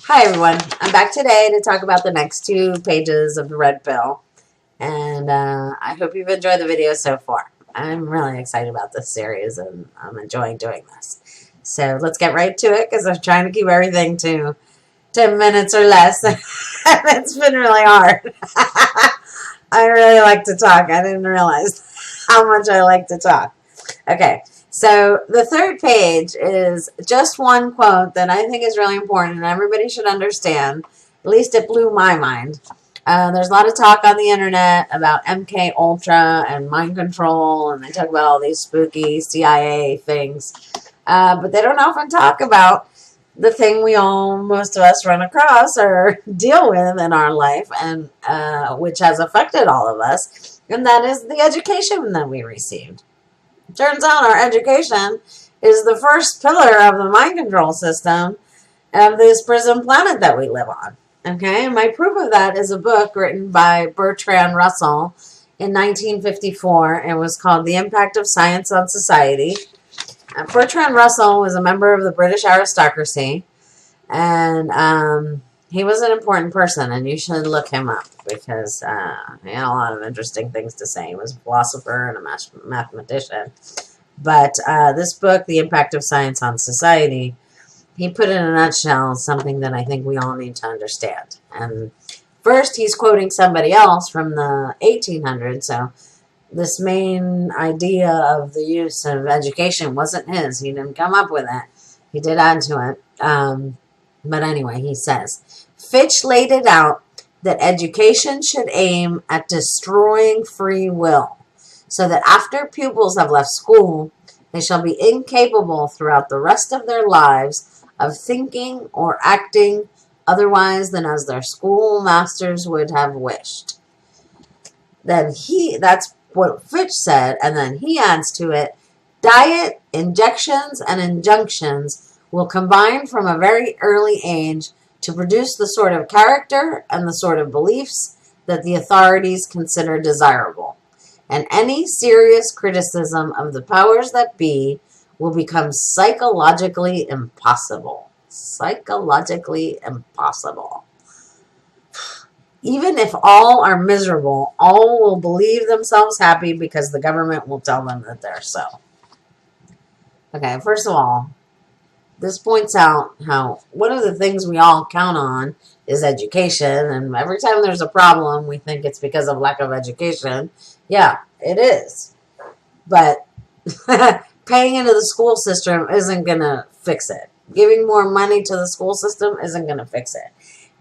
Hi everyone, I'm back today to talk about the next 2 pages of the Red Pill, and I hope you've enjoyed the video so far. I'm really excited about this series and I'm enjoying doing this. So let's get right to it because I'm trying to keep everything to 10 minutes or less. It's been really hard. I really like to talk. I didn't realize how much I like to talk. Okay. So the third page is just one quote that I think is really important and everybody should understand. At least it blew my mind. There's a lot of talk on the internet about MK Ultra and mind control, and they talk about all these spooky CIA things, but they don't often talk about the thing most of us run across or deal with in our life, and which has affected all of us, and that is the education that we received. Turns out our education is the first pillar of the mind control system of this prison planet that we live on. Okay, and my proof of that is a book written by Bertrand Russell in 1954. It was called The Impact of Science on Society. Bertrand Russell was a member of the British aristocracy, and he was an important person, and you should look him up because he had a lot of interesting things to say. He was a philosopher and a mathematician. But this book, The Impact of Science on Society, he put in a nutshell something that I think we all need to understand. And first, he's quoting somebody else from the 1800s, so this main idea of the use of education wasn't his. He didn't come up with it. He did add to it. But anyway, he says, Fitch laid it out that education should aim at destroying free will, so that after pupils have left school, they shall be incapable throughout the rest of their lives of thinking or acting otherwise than as their schoolmasters would have wished. That's what Fitch said, and then he adds to it, diet, injections, and injunctions will combine from a very early age to produce the sort of character and the sort of beliefs that the authorities consider desirable. And any serious criticism of the powers that be will become psychologically impossible. Psychologically impossible. Even if all are miserable, all will believe themselves happy because the government will tell them that they're so. Okay, first of all, this points out how one of the things we all count on is education, and every time there's a problem, we think it's because of lack of education. Yeah, it is. But paying into the school system isn't going to fix it. Giving more money to the school system isn't going to fix it.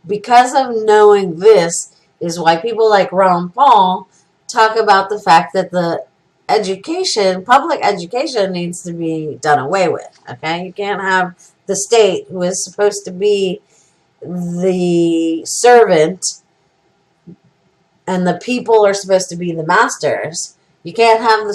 Because of knowing this is why people like Ron Paul talk about the fact that the public education needs to be done away with. Okay? You can't have the state, who is supposed to be the servant, and the people are supposed to be the masters. You can't have the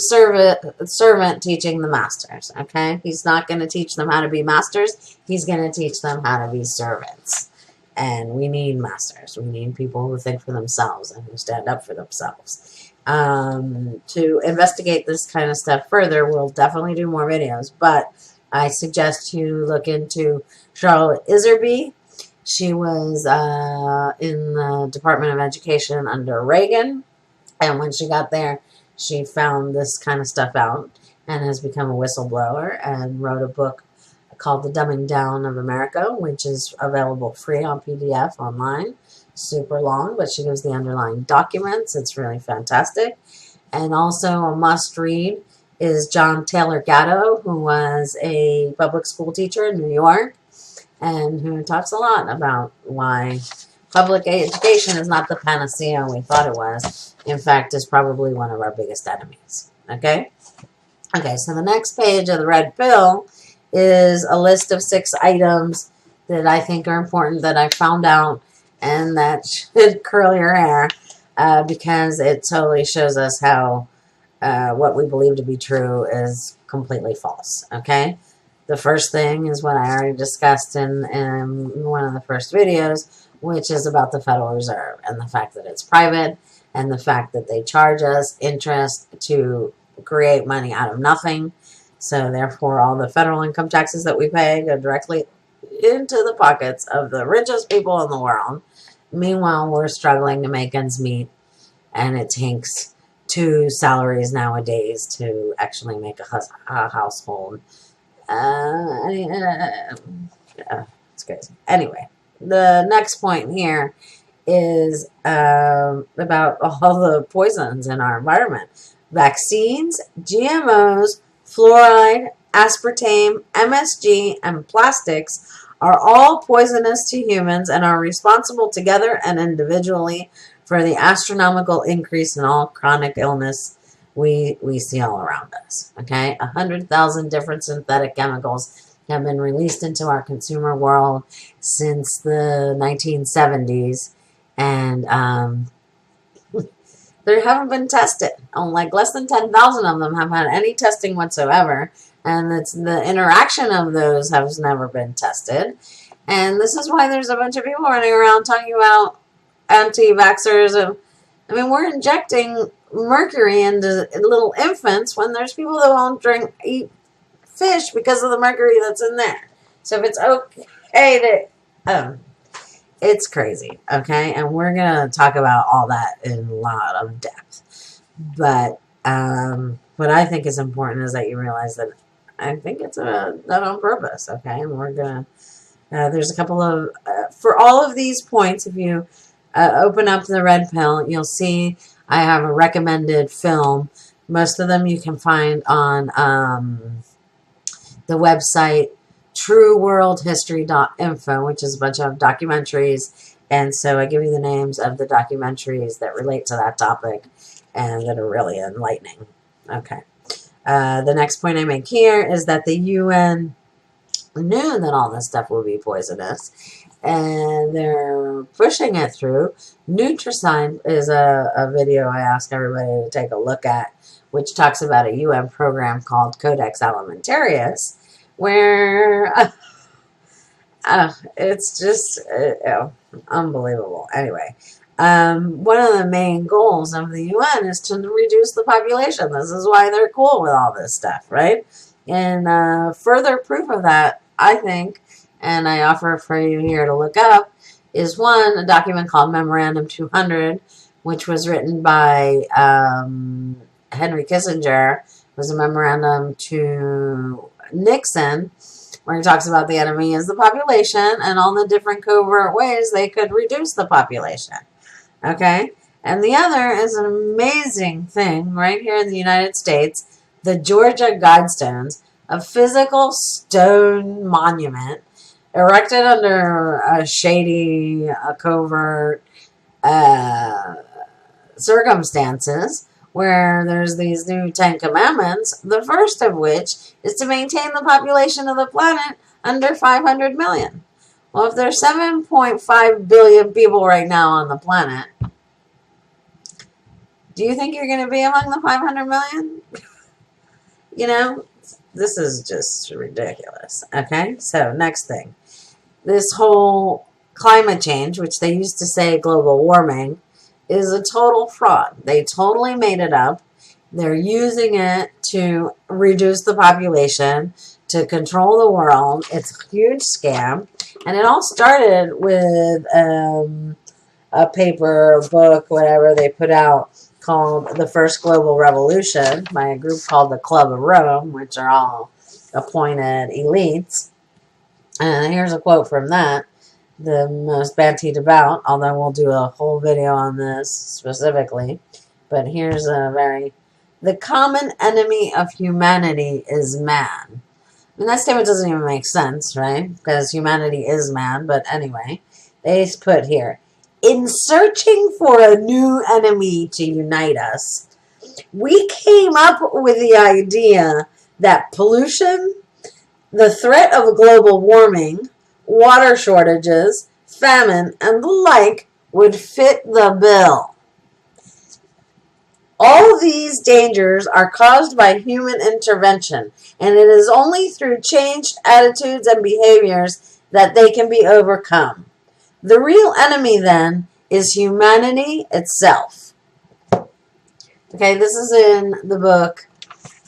servant teaching the masters, okay? He's not going to teach them how to be masters. He's going to teach them how to be servants. And we need masters. We need people who think for themselves and who stand up for themselves. To investigate this kind of stuff further, we'll definitely do more videos. But I suggest you look into Charlotte Iserbyt. She was in the Department of Education under Reagan. And when she got there, she found this kind of stuff out and has become a whistleblower and wrote a book called The Dumbing Down of America, which is available free on PDF online. Super long, but she gives the underlying documents. It's really fantastic. And also a must-read is John Taylor Gatto, who was a public school teacher in New York and who talks a lot about why public education is not the panacea we thought it was. In fact, is probably one of our biggest enemies. Okay? Okay, so the next page of the Red Pill is a list of 6 items that I think are important that I found out and that should curl your hair because it totally shows us how what we believe to be true is completely false. Okay? The first thing is what I already discussed in one of the first videos, which is about the Federal Reserve and the fact that it's private and the fact that they charge us interest to create money out of nothing. So therefore, all the federal income taxes that we pay go directly into the pockets of the richest people in the world. Meanwhile, we're struggling to make ends meet, and it takes 2 salaries nowadays to actually make a household. It's crazy. Anyway, the next point here is about all the poisons in our environment. Vaccines, GMOs, fluoride, aspartame, MSG, and plastics are all poisonous to humans and are responsible together and individually for the astronomical increase in all chronic illness we see all around us. Okay, 100,000 different synthetic chemicals have been released into our consumer world since the 1970s, and they haven't been tested. Like less than 10,000 of them have had any testing whatsoever, and it's the interaction of those has never been tested. And this is why there's a bunch of people running around talking about anti-vaxxers. I mean, we're injecting mercury into little infants when there's people that won't eat fish because of the mercury that's in there. So if it's okay to... it's crazy, okay? And we're going to talk about all that in a lot of depth. But what I think is important is that you realize that I think it's done on purpose, okay? And we're going to... there's a couple of... for all of these points, if you open up the red pill, you'll see I have a recommended film. Most of them you can find on the website trueworldhistory.info, which is a bunch of documentaries. And so I give you the names of the documentaries that relate to that topic and that are really enlightening. Okay. The next point I make here is that the UN knew that all this stuff would be poisonous, and they're pushing it through. Nutrisign is a video I ask everybody to take a look at, which talks about a UN program called Codex Alimentarius, where it's just unbelievable. Anyway, one of the main goals of the UN is to reduce the population. This is why they're cool with all this stuff, right? And further proof of that, I think, and I offer for you here to look up, is one, a document called Memorandum 200, which was written by Henry Kissinger. It was a memorandum to Nixon, where he talks about the enemy is the population and all the different covert ways they could reduce the population. Okay? And the other is an amazing thing right here in the United States, the Georgia Guidestones, a physical stone monument erected under a shady, covert circumstances, where there's these new 10 commandments, the first of which is to maintain the population of the planet under 500 million. Well, if there's 7.5 billion people right now on the planet, do you think you're going to be among the 500 million? You know, this is just ridiculous. Okay, so next thing. This whole climate change, which they used to say global warming, is a total fraud. They totally made it up. They're using it to reduce the population, to control the world. It's a huge scam. And it all started with a paper, book, whatever they put out called The First Global Revolution by a group called the Club of Rome, which are all appointed elites. And here's a quote from that, the most bantied about, although we'll do a whole video on this specifically. But here's the common enemy of humanity is man. I mean, that statement doesn't even make sense, right? Because humanity is man, but anyway, they put here, in searching for a new enemy to unite us, we came up with the idea that pollution, the threat of global warming, water shortages, famine, and the like would fit the bill. All these dangers are caused by human intervention, and it is only through changed attitudes and behaviors that they can be overcome. The real enemy, then, is humanity itself. Okay, this is in the book,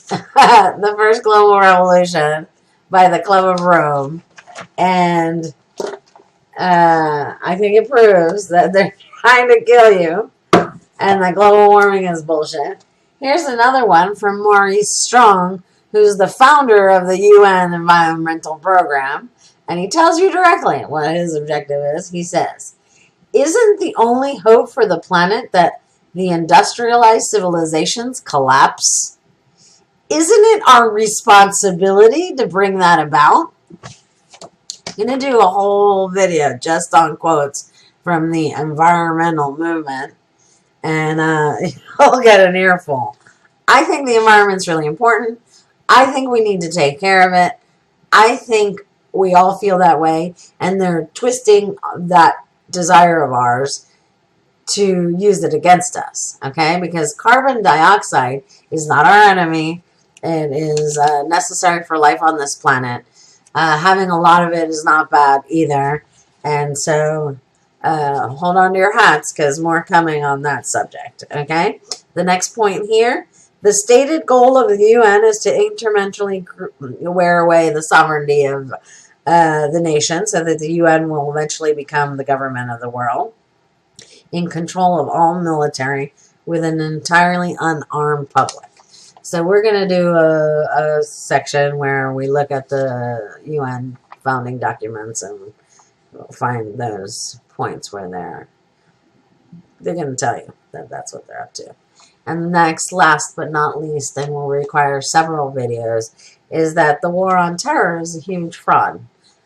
The First Global Revolution by the Club of Rome. And I think it proves that they're trying to kill you and that global warming is bullshit. Here's another one from Maurice Strong, who's the founder of the UN Environmental Program, and he tells you directly what his objective is. He says, "Isn't the only hope for the planet that the industrialized civilizations collapse? Isn't it our responsibility to bring that about?" I'm going to do a whole video just on quotes from the environmental movement, and you'll get an earful. I think the environment's really important. I think we need to take care of it. I think we all feel that way, and they're twisting that desire of ours to use it against us, okay? Because carbon dioxide is not our enemy. It is necessary for life on this planet. Having a lot of it is not bad either. And so hold on to your hats, because more coming on that subject, okay? The next point here, the stated goal of the UN is to incrementally wear away the sovereignty of the nation so that the UN will eventually become the government of the world, in control of all military with an entirely unarmed public. So we're going to do a section where we look at the UN founding documents and find those points where they're going to tell you that that's what they're up to. And next, last but not least, and will require several videos, is that the war on terror is a huge fraud.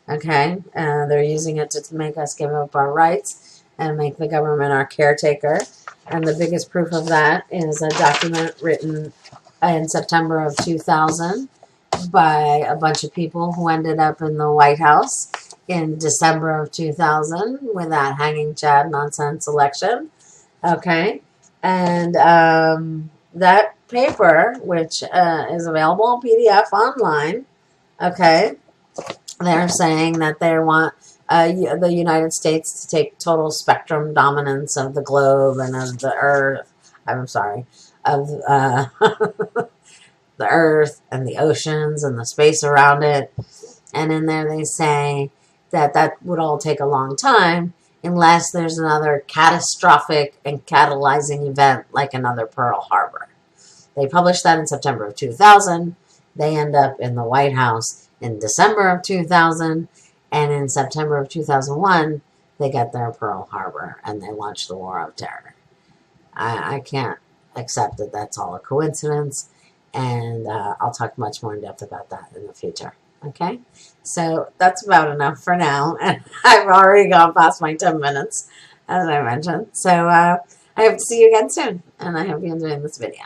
Okay? They're using it to make us give up our rights and make the government our caretaker. And the biggest proof of that is a document written in September of 2000 by a bunch of people who ended up in the White House in December of 2000 with that hanging Chad nonsense election. Okay? And that paper, which is available in PDF online, okay, they're saying that they want the United States to take total spectrum dominance of the globe and of the earth. I'm sorry, of the earth and the oceans and the space around it. And in there they say that that would all take a long time unless there's another catastrophic and catalyzing event like another Pearl Harbor. They published that in September of 2000. They end up in the White House in December of 2000. And in September of 2001, they get their Pearl Harbor and they launch the War of Terror. I can't accept that that's all a coincidence. And I'll talk much more in depth about that in the future. Okay? So that's about enough for now. And I've already gone past my 10 minutes, as I mentioned. So I hope to see you again soon. And I hope you enjoyed this video.